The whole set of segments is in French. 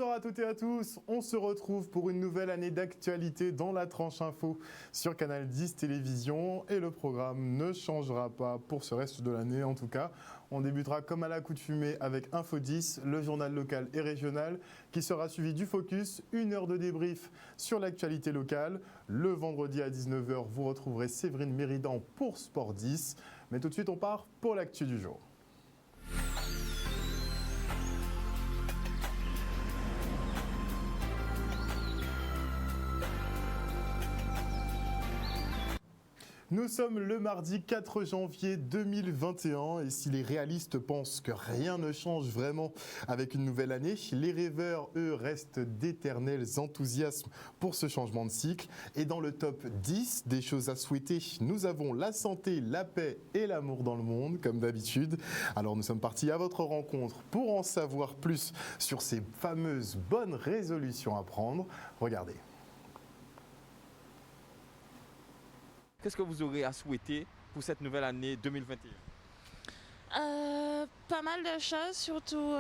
Bonsoir à toutes et à tous, on se retrouve pour une nouvelle année d'actualité dans la tranche info sur Canal 10 Télévision et le programme ne changera pas pour ce reste de l'année en tout cas. On débutera comme à l'accoutumée avec Info 10, le journal local et régional qui sera suivi du Focus, une heure de débrief sur l'actualité locale. Le vendredi à 19h, vous retrouverez Séverine Méridan pour Sport 10. Mais tout de suite, on part pour l'actu du jour. Nous sommes le mardi 4 janvier 2021 et si les réalistes pensent que rien ne change vraiment avec une nouvelle année, les rêveurs, eux, restent d'éternels enthousiasmes pour ce changement de cycle. Et dans le top 10 des choses à souhaiter, nous avons la santé, la paix et l'amour dans le monde, comme d'habitude. Alors nous sommes partis à votre rencontre pour en savoir plus sur ces fameuses bonnes résolutions à prendre. Regardez. Qu'est-ce que vous aurez à souhaiter pour cette nouvelle année 2021 ? Pas mal de choses, surtout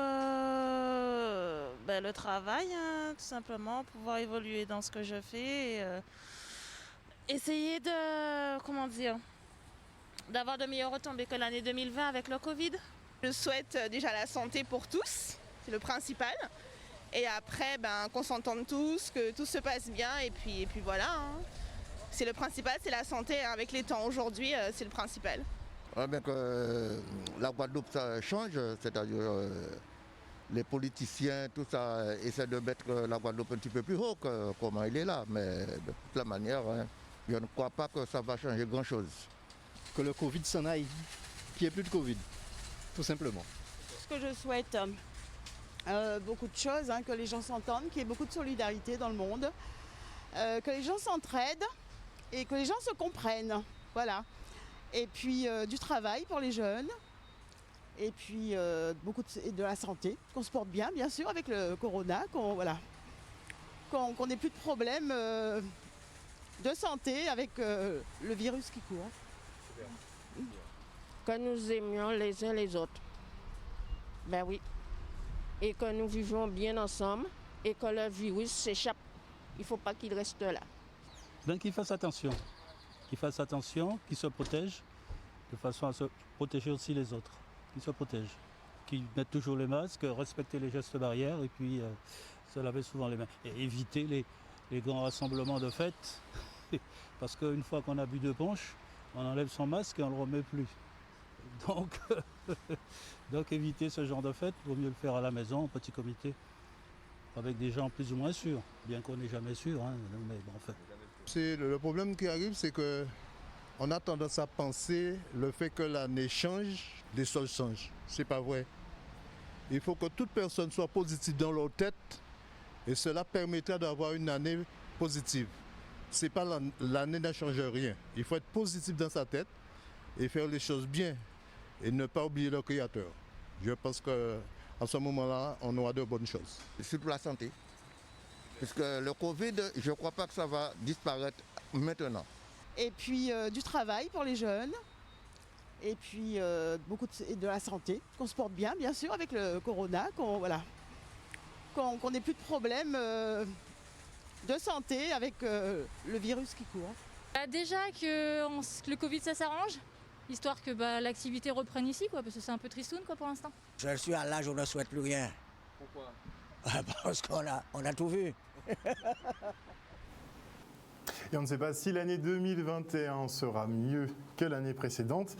le travail, hein, tout simplement, pouvoir évoluer dans ce que je fais. Et, essayer d'avoir de meilleures retombées que l'année 2020 avec le Covid. Je souhaite déjà la santé pour tous, c'est le principal. Et après, qu'on s'entende tous, que tout se passe bien et puis voilà. Hein. C'est le principal, c'est la santé avec les temps aujourd'hui, c'est le principal. La Guadeloupe ça change, c'est-à-dire les politiciens, tout ça, essaient de mettre la Guadeloupe un petit peu plus haut que comment il est là. Mais de toute la manière, je ne crois pas que ça va changer grand-chose. Que le Covid s'en aille, qu'il n'y ait plus de Covid, tout simplement. Ce que je souhaite, beaucoup de choses, que les gens s'entendent, qu'il y ait beaucoup de solidarité dans le monde, que les gens s'entraident et que les gens se comprennent. Voilà. Et puis du travail pour les jeunes, et puis beaucoup de la santé, qu'on se porte bien sûr avec le corona, qu'on n'ait plus de problèmes de santé avec le virus qui court. Que nous aimions les uns les autres. Ben oui. Et que nous vivions bien ensemble et que le virus s'échappe. Il ne faut pas qu'il reste là. Donc qu'ils fassent attention. Qu'ils fassent attention, qu'ils se protègent, de façon à se protéger aussi les autres. Qu'ils se protègent. Qu'ils mettent toujours les masques, respecter les gestes barrières et puis se laver souvent les mains. Et éviter les grands rassemblements de fêtes. Parce qu'une fois qu'on a bu 2 punches, on enlève son masque et on ne le remet plus. Donc éviter ce genre de fête, il vaut mieux le faire à la maison, en petit comité, avec des gens plus ou moins sûrs, bien qu'on n'est jamais sûr, mais bon, en fait. Le problème qui arrive, c'est qu'on a tendance à penser le fait que l'année change, les choses changent. C'est pas vrai. Il faut que toute personne soit positive dans leur tête et cela permettra d'avoir une année positive. C'est pas l'année ne change rien. Il faut être positif dans sa tête et faire les choses bien et ne pas oublier le créateur. Je pense qu'à ce moment-là, on aura de bonnes choses. Surtout la santé. Parce que le Covid, je ne crois pas que ça va disparaître maintenant. Et puis du travail pour les jeunes, et puis beaucoup de la santé, qu'on se porte bien sûr avec le corona, qu'on n'ait plus de problèmes de santé avec le virus qui court. Déjà que le Covid ça s'arrange, histoire que l'activité reprenne ici, parce que c'est un peu tristoun pour l'instant. Je suis à l'âge où on ne souhaite plus rien. Pourquoi ? Parce qu'on a tout vu. Et on ne sait pas si l'année 2021 sera mieux que l'année précédente,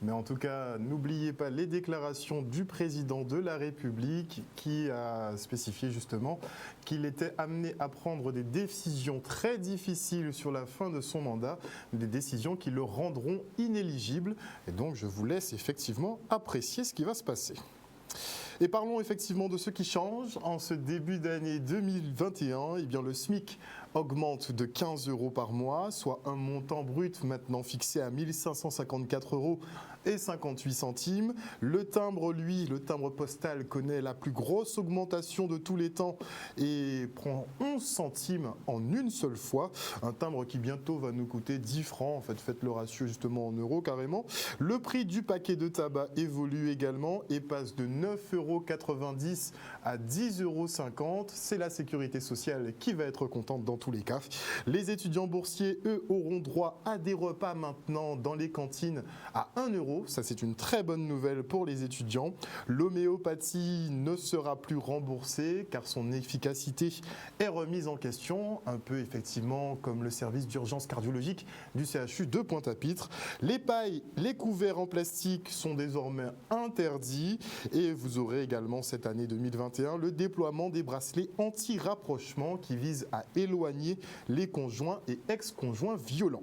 mais en tout cas, n'oubliez pas les déclarations du président de la République qui a spécifié justement qu'il était amené à prendre des décisions très difficiles sur la fin de son mandat, des décisions qui le rendront inéligible. Et donc, je vous laisse effectivement apprécier ce qui va se passer. Et parlons effectivement de ce qui change. En ce début d'année 2021, le SMIC augmente de 15 € par mois, soit un montant brut maintenant fixé à 1 554 € et 58 centimes. Le timbre, lui, le timbre postal connaît la plus grosse augmentation de tous les temps et prend 11 centimes en une seule fois. Un timbre qui bientôt va nous coûter 10 francs. En fait, faites le ratio justement en euros carrément. Le prix du paquet de tabac évolue également et passe de 9,90 € à 10,50 €. C'est la sécurité sociale qui va être contente dans tous les cas. Les étudiants boursiers, eux, auront droit à des repas maintenant dans les cantines à 1 €. Ça, c'est une très bonne nouvelle pour les étudiants. L'homéopathie ne sera plus remboursée car son efficacité est remise en question, un peu effectivement comme le service d'urgence cardiologique du CHU de Pointe-à-Pitre. Les pailles, les couverts en plastique sont désormais interdits et vous aurez également cette année 2021 le déploiement des bracelets anti-rapprochement qui visent à éloigner les conjoints et ex-conjoints violents.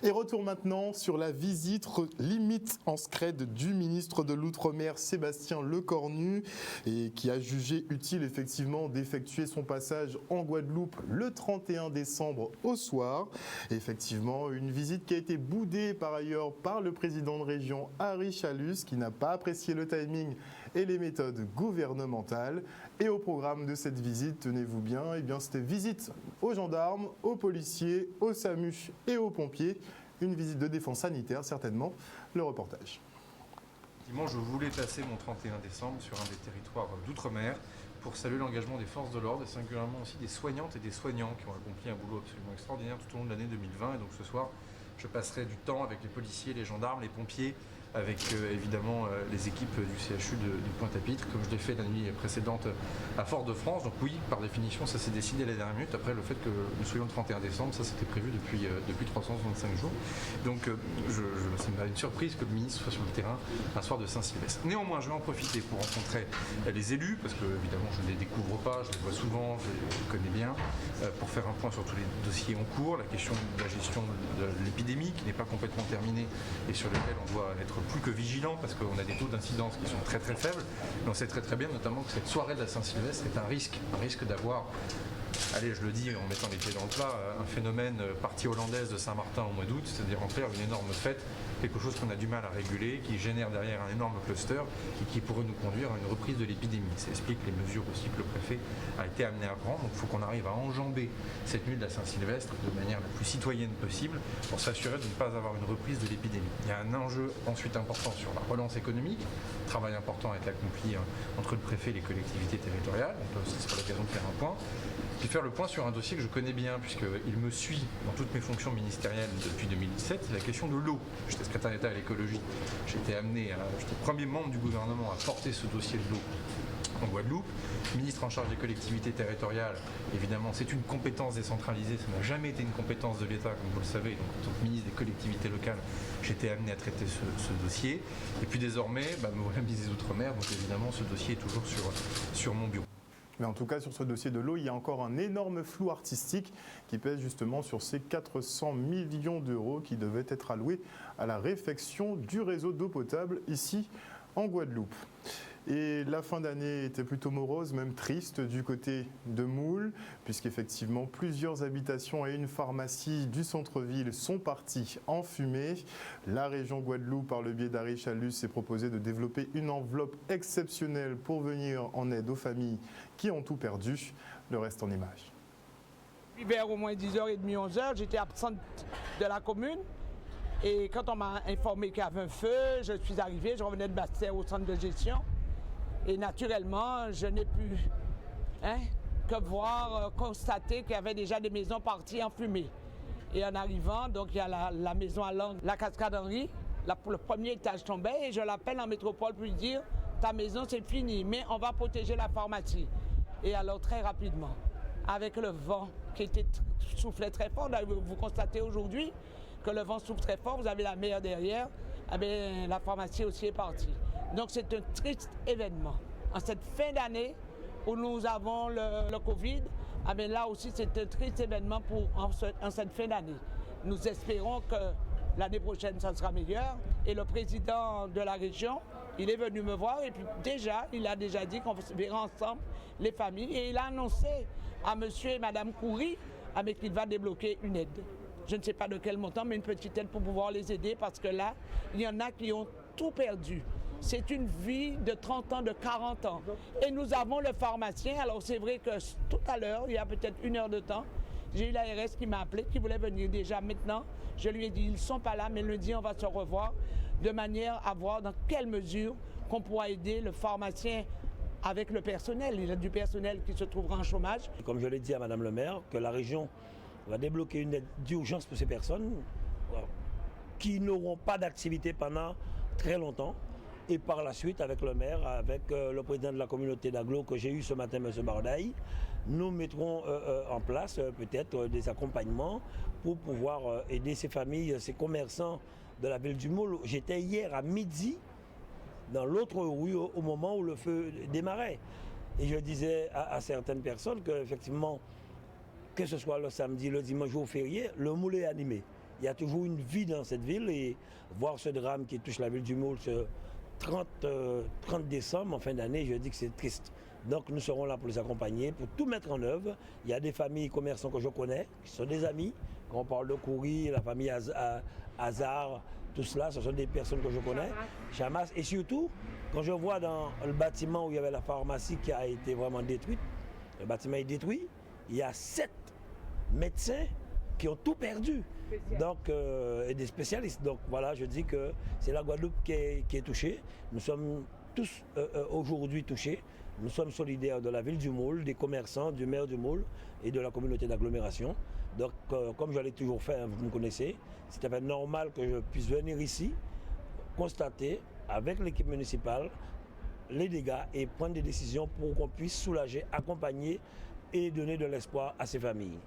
Et retour maintenant sur la visite limite en scred du ministre de l'Outre-mer Sébastien Lecornu et qui a jugé utile effectivement d'effectuer son passage en Guadeloupe le 31 décembre au soir. Et effectivement, une visite qui a été boudée par ailleurs par le président de région Harry Chalus qui n'a pas apprécié le timing et les méthodes gouvernementales. Et au programme de cette visite, tenez-vous bien, c'était visite aux gendarmes, aux policiers, aux SAMU et aux pompiers. Une visite de défense sanitaire, certainement. Le reportage. Je voulais passer mon 31 décembre sur un des territoires d'outre-mer pour saluer l'engagement des forces de l'ordre et singulièrement aussi des soignantes et des soignants qui ont accompli un boulot absolument extraordinaire tout au long de l'année 2020. Et donc ce soir, je passerai du temps avec les policiers, les gendarmes, les pompiers, avec évidemment les équipes du CHU de Pointe-à-Pitre, comme je l'ai fait la nuit précédente à Fort-de-France. Donc oui, par définition, ça s'est décidé à la dernière minute. Après, le fait que nous soyons le 31 décembre, ça c'était prévu depuis 365 jours. Donc c'est une surprise que le ministre soit sur le terrain un soir de Saint-Sylvestre. Néanmoins, je vais en profiter pour rencontrer les élus, parce que évidemment, je ne les découvre pas, je les vois souvent, je les connais bien, pour faire un point sur tous les dossiers en cours, la question de la gestion de l'épidémie qui n'est pas complètement terminée et sur laquelle on doit être plus que vigilant parce qu'on a des taux d'incidence qui sont très très faibles. Mais on sait très très bien notamment que cette soirée de la Saint-Sylvestre est un risque d'avoir, allez je le dis en mettant les pieds dans le plat, un phénomène partie hollandaise de Saint-Martin au mois d'août, c'est-à-dire en faire une énorme fête, quelque chose qu'on a du mal à réguler, qui génère derrière un énorme cluster et qui pourrait nous conduire à une reprise de l'épidémie. Ça explique les mesures aussi que le préfet a été amené à prendre. Donc il faut qu'on arrive à enjamber cette nuit de la Saint-Sylvestre de manière la plus citoyenne possible pour s'assurer de ne pas avoir une reprise de l'épidémie. Il y a un enjeu ensuite important sur la relance économique, travail important à être accompli entre le préfet et les collectivités territoriales. Donc ce sera l'occasion de faire un point. Puis faire le point sur un dossier que je connais bien, puisqu'il me suit dans toutes mes fonctions ministérielles depuis 2017, c'est la question de l'eau. J'étais secrétaire d'État à l'écologie. J'étais premier membre du gouvernement à porter ce dossier de l'eau en Guadeloupe. Ministre en charge des collectivités territoriales, évidemment, c'est une compétence décentralisée, ça n'a jamais été une compétence de l'État, comme vous le savez. Donc, en tant que ministre des collectivités locales, j'étais amené à traiter ce dossier. Et puis désormais, me voilà ministre des Outre-mer, donc évidemment, ce dossier est toujours sur mon bureau. Mais en tout cas, sur ce dossier de l'eau, il y a encore un énorme flou artistique qui pèse justement sur ces 400 millions d'euros qui devaient être alloués à la réfection du réseau d'eau potable ici en Guadeloupe. Et la fin d'année était plutôt morose, même triste du côté de Moule, puisqu'effectivement plusieurs habitations et une pharmacie du centre-ville sont parties en fumée. La région Guadeloupe, par le biais d'Harry Chalus, s'est proposé de développer une enveloppe exceptionnelle pour venir en aide aux familles qui ont tout perdu. Le reste en images. Vers au moins 10h30, 11h, j'étais absente de la commune. Et quand on m'a informé qu'il y avait un feu, je suis arrivée, je revenais de Bastère au centre de gestion. Et naturellement, je n'ai pu que voir, constater qu'il y avait déjà des maisons parties en fumée. Et en arrivant, donc il y a la maison à Langue, la Cascade Henri, le premier étage tombait et je l'appelle en métropole pour lui dire « ta maison c'est fini, mais on va protéger la pharmacie ». Et alors très rapidement, avec le vent qui soufflait très fort, vous constatez aujourd'hui que le vent souffle très fort, vous avez la mer derrière, la pharmacie aussi est partie. Donc c'est un triste événement. En cette fin d'année où nous avons le Covid, là aussi c'est un triste événement en cette fin d'année. Nous espérons que l'année prochaine ça sera meilleur. Et le président de la région, il est venu me voir et puis il a déjà dit qu'on verra ensemble les familles. Et il a annoncé à monsieur et madame Coury qu'il va débloquer une aide. je ne sais pas de quel montant, mais une petite aide pour pouvoir les aider parce que là, il y en a qui ont tout perdu. C'est une vie de 30 ans, de 40 ans. Et nous avons le pharmacien. Alors c'est vrai que tout à l'heure, il y a peut-être 1 heure de temps, j'ai eu l'ARS qui m'a appelé, qui voulait venir déjà maintenant. Je lui ai dit, ils ne sont pas là, mais lundi, on va se revoir de manière à voir dans quelle mesure qu'on pourra aider le pharmacien avec le personnel. Il y a du personnel qui se trouvera en chômage. Comme je l'ai dit à Madame le maire, que la région va débloquer une aide d'urgence pour ces personnes qui n'auront pas d'activité pendant très longtemps. Et par la suite, avec le maire, avec le président de la communauté d'Aglo que j'ai eu ce matin, M. Bardaï, nous mettrons en place peut-être des accompagnements pour pouvoir aider ces familles, ces commerçants de la ville du Moule. J'étais hier à midi dans l'autre rue au moment où le feu démarrait. Et je disais à certaines personnes qu'effectivement, que ce soit le samedi, le dimanche ou férié, le Moule est animé. Il y a toujours une vie dans cette ville et voir ce drame qui touche la ville du Moule ce 30 décembre, en fin d'année, je dis que c'est triste. Donc nous serons là pour les accompagner, pour tout mettre en œuvre. Il y a des familles commerçants que je connais, qui sont des amis. Quand on parle de Coury, la famille Hazard, tout cela, ce sont des personnes que je connais. Chamas. Et surtout, quand je vois dans le bâtiment où il y avait la pharmacie qui a été vraiment détruite, le bâtiment est détruit, il y a 7 médecins qui ont tout perdu. Donc, et des spécialistes. Donc voilà, je dis que c'est la Guadeloupe qui est touchée. Nous sommes tous aujourd'hui touchés. Nous sommes solidaires de la ville du Moule, des commerçants, du maire du Moule et de la communauté d'agglomération. Donc, comme je l'ai toujours fait, hein, vous me connaissez, c'était normal que je puisse venir ici, constater avec l'équipe municipale les dégâts et prendre des décisions pour qu'on puisse soulager, accompagner et donner de l'espoir à ces familles.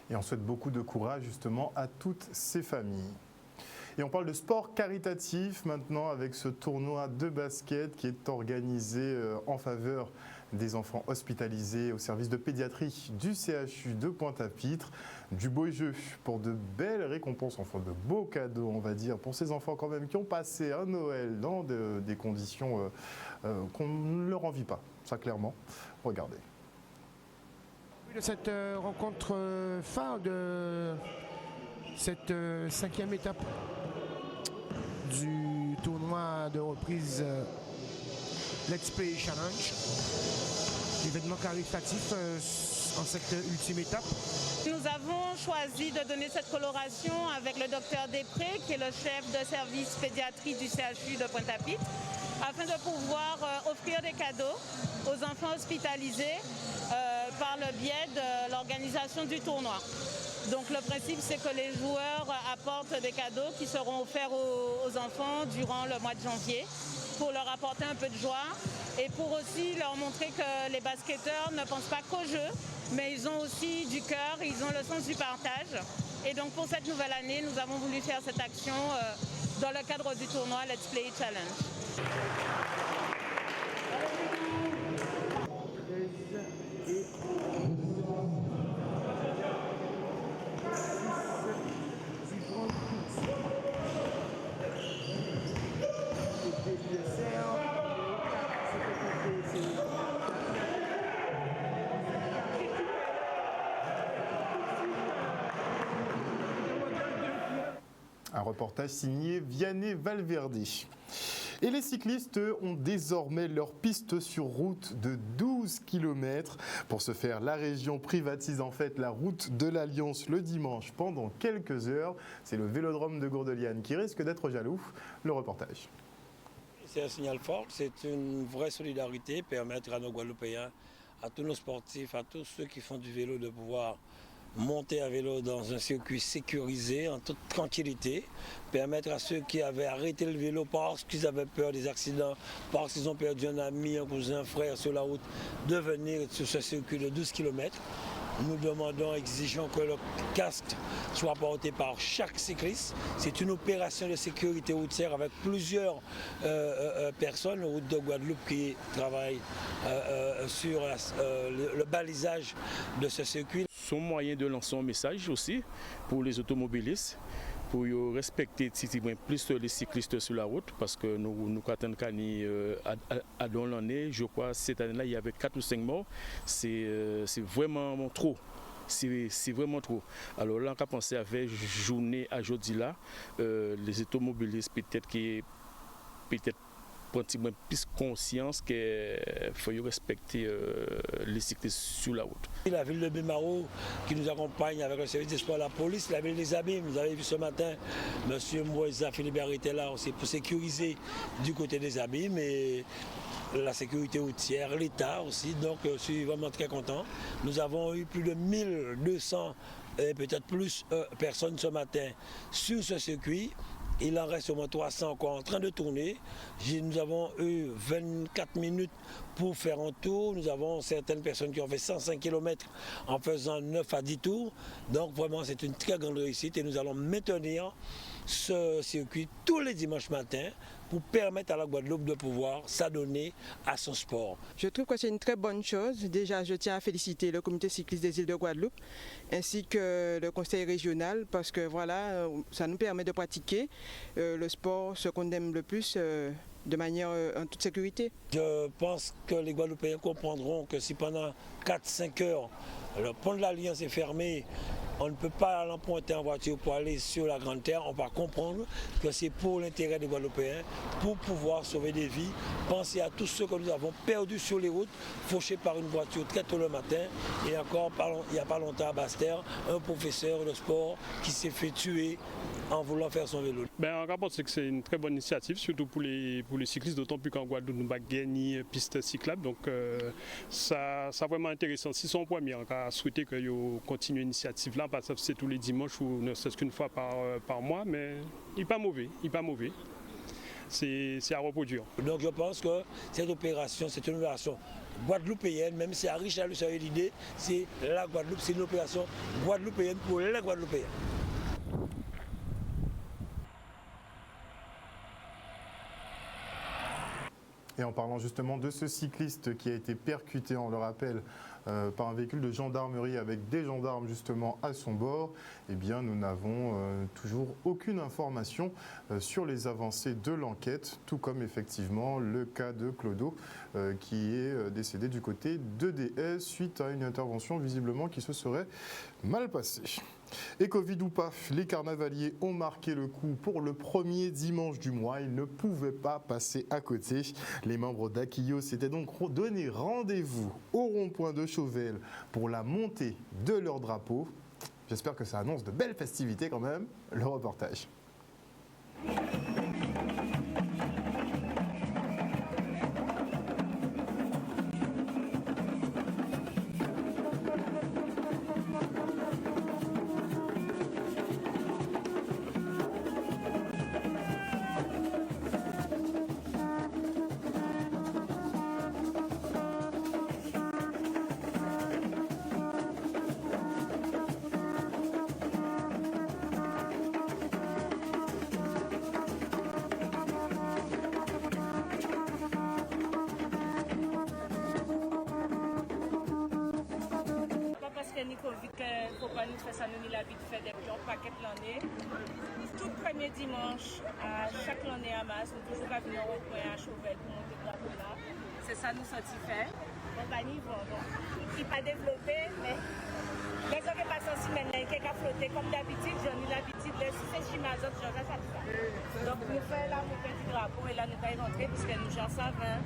Et on souhaite beaucoup de courage justement à toutes ces familles. Et on parle de sport caritatif maintenant avec ce tournoi de basket qui est organisé en faveur des enfants hospitalisés au service de pédiatrie du CHU de Pointe-à-Pitre. Du beau jeu pour de belles récompenses, enfin de beaux cadeaux on va dire, pour ces enfants quand même qui ont passé un Noël dans des conditions qu'on ne leur envie pas, ça clairement. Regardez. De cette rencontre phare de cette 5e étape du tournoi de reprise Let's Play Challenge, événement caritatif en cette ultime étape. Nous avons choisi de donner cette coloration avec le docteur Després, qui est le chef de service pédiatrie du CHU de Pointe-à-Pitre, afin de pouvoir offrir des cadeaux aux enfants hospitalisés par le biais de l'organisation du tournoi. Donc le principe, c'est que les joueurs apportent des cadeaux qui seront offerts aux enfants durant le mois de janvier pour leur apporter un peu de joie et pour aussi leur montrer que les basketteurs ne pensent pas qu'au jeu, mais ils ont aussi du cœur, ils ont le sens du partage. Et donc pour cette nouvelle année, nous avons voulu faire cette action dans le cadre du tournoi Let's Play Challenge. Un reportage signé Vianney Valverde. Et les cyclistes ont désormais leur piste sur route de 12 km. Pour ce faire, la région privatise en fait la route de l'Alliance le dimanche pendant quelques heures. C'est le vélodrome de Gourdeliane qui risque d'être jaloux. Le reportage. C'est un signal fort, c'est une vraie solidarité, permettre à nos Guadeloupéens, à tous nos sportifs, à tous ceux qui font du vélo de pouvoir monter à vélo dans un circuit sécurisé, en toute tranquillité, permettre à ceux qui avaient arrêté le vélo parce qu'ils avaient peur des accidents, parce qu'ils ont perdu un ami, un cousin, un frère sur la route, de venir sur ce circuit de 12 km. Nous demandons, exigeons que le casque soit porté par chaque cycliste. C'est une opération de sécurité routière avec plusieurs personnes, route de Guadeloupe, qui travaillent sur le balisage de ce circuit. C'est un moyen de lancer un message aussi pour les automobilistes, pour respecter plus les cyclistes sur la route, parce que nous attendons à dans l'année, je crois cette année-là, il y avait 4 ou 5 morts. C'est vraiment trop. c'est vraiment trop. Alors là, on a pensé à faire journée à jeudi là, les automobilistes peut-être prendre plus conscience qu'il faut respecter les cyclistes sur la route. La ville de Bimaro qui nous accompagne avec le service des sports, la police, la ville des Abîmes, vous avez vu ce matin, M. Moïse Philibert était là aussi pour sécuriser du côté des Abîmes et la sécurité routière, l'État aussi, donc je suis vraiment très content. Nous avons eu plus de 1200 et peut-être plus personnes ce matin sur ce circuit. Il en reste au moins 300 encore en train de tourner. Nous avons eu 24 minutes pour faire un tour. Nous avons certaines personnes qui ont fait 105 km en faisant 9 à 10 tours. Donc vraiment c'est une très grande réussite et nous allons maintenir ce circuit tous les dimanches matins pour permettre à la Guadeloupe de pouvoir s'adonner à son sport. Je trouve que c'est une très bonne chose. Déjà, je tiens à féliciter le comité cycliste des îles de Guadeloupe ainsi que le conseil régional parce que voilà, ça nous permet de pratiquer le sport, ce qu'on aime le plus, de manière en toute sécurité. Je pense que les Guadeloupéens comprendront que si pendant 4-5 heures, le pont de l'Alliance est fermé, on ne peut pas l'emprunter en voiture pour aller sur la Grande Terre. On va comprendre que c'est pour l'intérêt des Guadeloupéens, pour pouvoir sauver des vies. Pensez à tous ceux que nous avons perdus sur les routes, fauchés par une voiture très tôt le matin. Et encore, il n'y a pas longtemps à Basse-Terre, un professeur de sport qui s'est fait tuer en voulant faire son vélo. En rapport, c'est que c'est une très bonne initiative, surtout pour les cyclistes, d'autant plus qu'en Guadeloupe, nous avons gagné piste cyclable. Donc, ça vraiment intéressant. Si son premier, on a souhaité que vous continuez l'initiative là, parce que c'est tous les dimanches ou ne serait-ce qu'une fois par mois, mais il n'est pas mauvais. C'est à reproduire. Donc je pense que cette opération, c'est une opération guadeloupéenne, même si à Richard a eu l'idée, c'est la Guadeloupe, c'est une opération guadeloupéenne pour les Guadeloupéens. Et en parlant justement de ce cycliste qui a été percuté, on le rappelle, par un véhicule de gendarmerie avec des gendarmes justement à son bord, eh bien nous n'avons toujours aucune information sur les avancées de l'enquête, tout comme effectivement le cas de Clodo qui est décédé du côté d'EDS suite à une intervention visiblement qui se serait mal passée. Et Covid ou pas, les carnavaliers ont marqué le coup pour le premier dimanche du mois. Ils ne pouvaient pas passer à côté. Les membres d'Akio s'étaient donc donné rendez-vous au rond-point de Chauvel pour la montée de leur drapeau. J'espère que ça annonce de belles festivités quand même. Le reportage. Faut pas nous faire ça, nous l'habitude de faire des gens paquets l'année. Tout premier dimanche, à chaque année à Masse, nous toujours venir au point à Chauvel pour monter le drapeau là. C'est ça nous sorti faire. On va niveau, bon. Il n'est pas développé, mais les gens qui passent aussi maintenant, qui ont flotté comme d'habitude, j'en ai l'habitude de ces chimazot, j'en ai ça. Donc nous faisons là mon petit drapeau et là nous allons rentrer puisque nous j'en savons.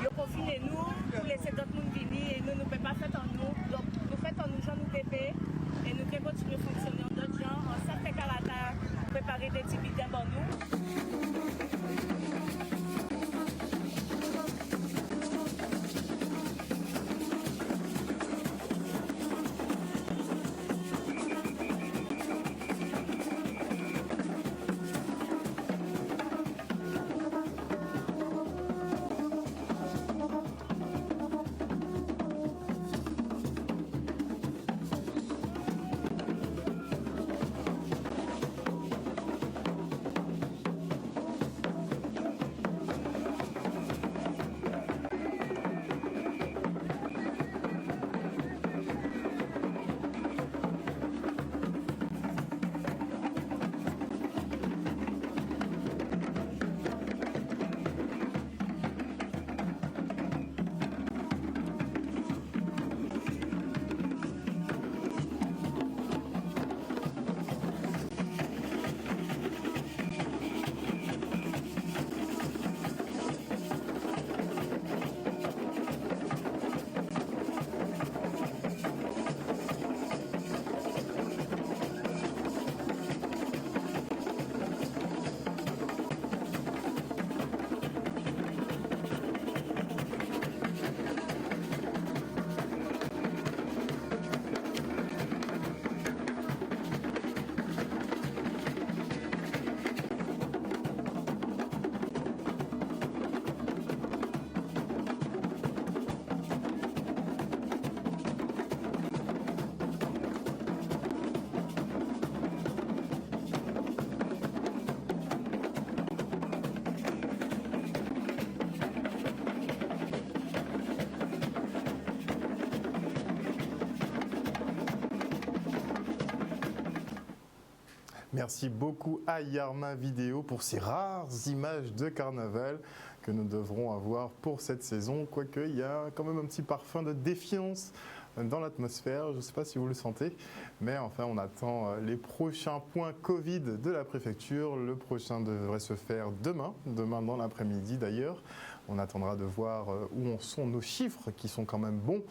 Ils confinent nous, pour laisser d'autres monde venir et nous ne pouvons pas faire en nous. Donc nous faisons en nous, gens nous pépés et nous devons continuer à fonctionner en d'autres gens, en certains caractères, préparer des petits bidins pour nous. Merci beaucoup à Yarma Vidéo pour ces rares images de carnaval que nous devrons avoir pour cette saison, quoique il y a quand même un petit parfum de défiance dans l'atmosphère, je ne sais pas si vous le sentez, mais enfin on attend les prochains points Covid de la préfecture. Le prochain devrait se faire demain dans l'après-midi d'ailleurs. On attendra de voir où en sont nos chiffres qui sont quand même bons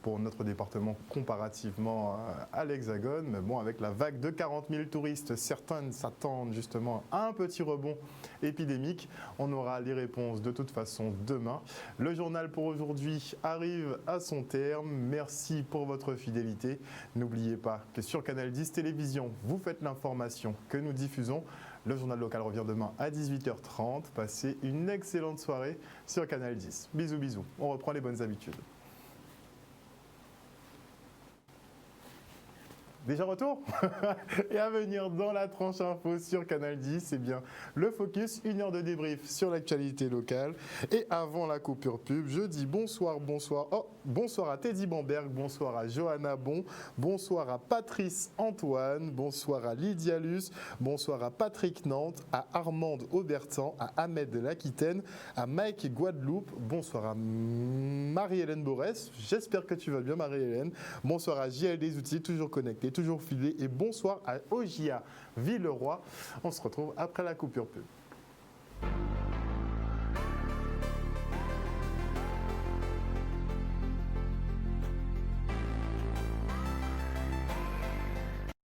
pour notre département comparativement à l'Hexagone. Mais bon, avec la vague de 40 000 touristes, certains s'attendent justement à un petit rebond épidémique. On aura les réponses de toute façon demain. Le journal pour aujourd'hui arrive à son terme. Merci pour votre fidélité. N'oubliez pas que sur Canal 10 Télévision, vous faites l'information que nous diffusons. Le journal local revient demain à 18h30. Passez une excellente soirée sur Canal 10. Bisous, bisous. On reprend les bonnes habitudes. Déjà retour. Et à venir dans la tranche info sur Canal 10, c'est bien le focus, 1 heure de débrief sur l'actualité locale. Et avant la coupure pub, je dis bonsoir. Oh, bonsoir à Teddy Bamberg, bonsoir à Johanna Bon, bonsoir à Patrice Antoine, bonsoir à Lydia Luce, bonsoir à Patrick Nantes, à Armande Aubertan, à Ahmed de l'Aquitaine, à Mike Guadeloupe, bonsoir à Marie-Hélène Borès, j'espère que tu vas bien Marie-Hélène, bonsoir à JL des Outils, toujours connecté, toujours filé, et bonsoir à Ogia Villeroy. On se retrouve après la coupure pub.